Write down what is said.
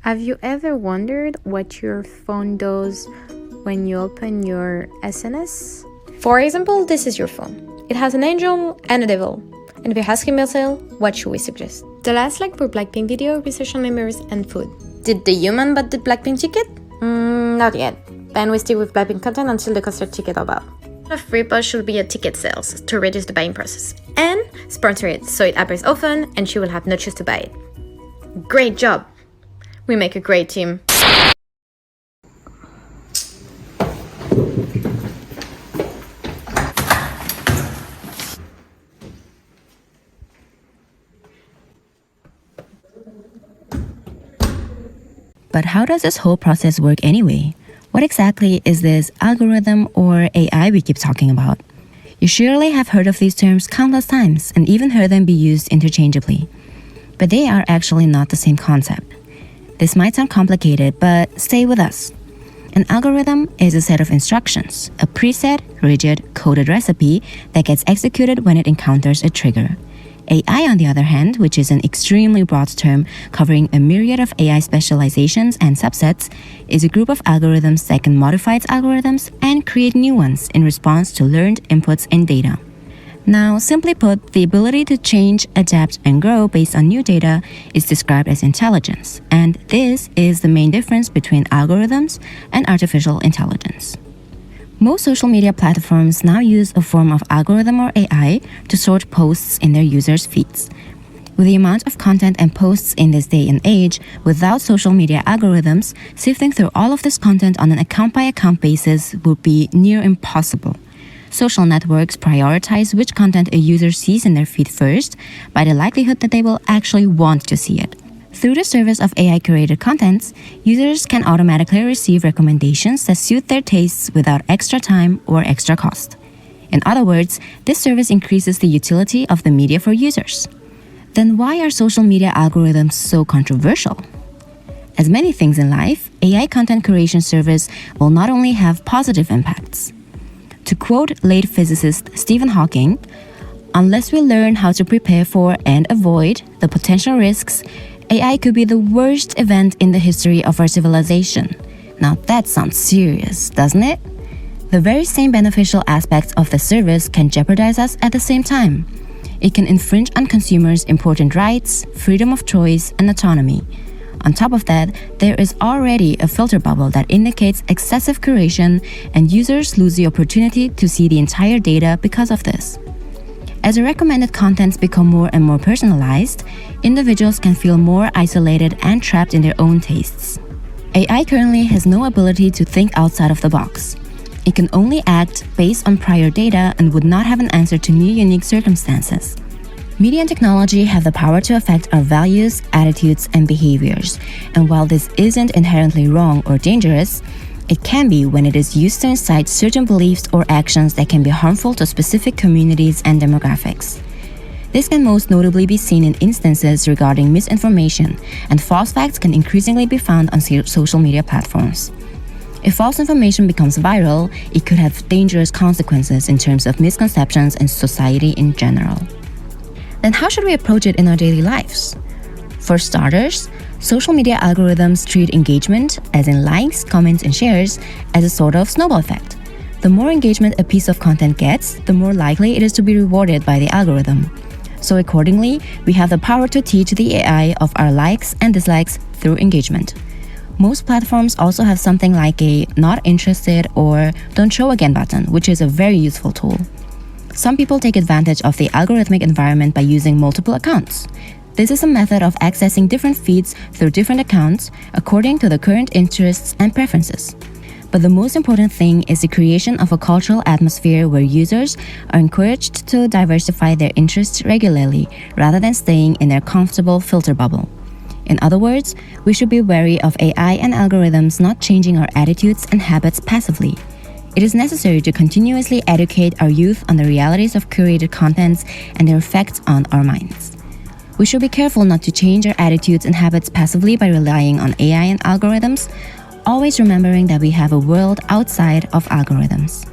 Have you ever wondered what your phone does when you open your SNS? For example, this is your phone. It has an angel and a devil. And if you're asking yourself, what should we suggest? The last like for Blackpink video, research on memories and food. Did the human buy the Blackpink ticket? Not yet. And we stick with Blackpink content until the concert ticket are bought. A free post should be a ticket sales to reduce the buying process. And sponsor it so it appears often and she will have no choice to buy it. Great job! We make a great team. But how does this whole process work anyway? What exactly is this algorithm or AI we keep talking about? You surely have heard of these terms countless times and even heard them be used interchangeably. But they are actually not the same concept. This might sound complicated, but stay with us. An algorithm is a set of instructions, a preset, rigid, coded recipe that gets executed when it encounters a trigger. AI, on the other hand, which is an extremely broad term covering a myriad of AI specializations and subsets, is a group of algorithms that can modify its algorithms and create new ones in response to learned inputs and data. Now, simply put, the ability to change, adapt, and grow based on new data is described as intelligence, and this is the main difference between algorithms and artificial intelligence. Most social media platforms now use a form of algorithm or AI to sort posts in their users' feeds. With the amount of content and posts in this day and age, without social media algorithms, sifting through all of this content on an account-by-account basis would be near impossible. Social networks prioritize which content a user sees in their feed first by the likelihood that they will actually want to see it. Through the service of AI-curated contents, users can automatically receive recommendations that suit their tastes without extra time or extra cost. In other words, this service increases the utility of the media for users. Then why are social media algorithms so controversial? As many things in life, AI content curation service will not only have positive impacts. To quote late physicist Stephen Hawking, "Unless we learn how to prepare for and avoid the potential risks, AI could be the worst event in the history of our civilization." Now that sounds serious, doesn't it? The very same beneficial aspects of the service can jeopardize us at the same time. It can infringe on consumers' important rights, freedom of choice, and autonomy. On top of that, there is already a filter bubble that indicates excessive curation, and users lose the opportunity to see the entire data because of this. As the recommended contents become more and more personalized, individuals can feel more isolated and trapped in their own tastes. AI currently has no ability to think outside of the box. It can only act based on prior data and would not have an answer to new unique circumstances. Media and technology have the power to affect our values, attitudes, and behaviors, and while this isn't inherently wrong or dangerous, it can be when it is used to incite certain beliefs or actions that can be harmful to specific communities and demographics. This can most notably be seen in instances regarding misinformation, and false facts can increasingly be found on social media platforms. If false information becomes viral, it could have dangerous consequences in terms of misconceptions in society in general. Then how should we approach it in our daily lives? For starters, social media algorithms treat engagement, as in likes, comments, and shares, as a sort of snowball effect. The more engagement a piece of content gets, the more likely it is to be rewarded by the algorithm. So accordingly, we have the power to teach the AI of our likes and dislikes through engagement. Most platforms also have something like a not interested or don't show again button, which is a very useful tool. Some people take advantage of the algorithmic environment by using multiple accounts. This is a method of accessing different feeds through different accounts according to the current interests and preferences. But the most important thing is the creation of a cultural atmosphere where users are encouraged to diversify their interests regularly rather than staying in their comfortable filter bubble. In other words, we should be wary of AI and algorithms not changing our attitudes and habits passively. It is necessary to continuously educate our youth on the realities of curated contents and their effects on our minds. We should be careful not to change our attitudes and habits passively by relying on AI and algorithms, always remembering that we have a world outside of algorithms.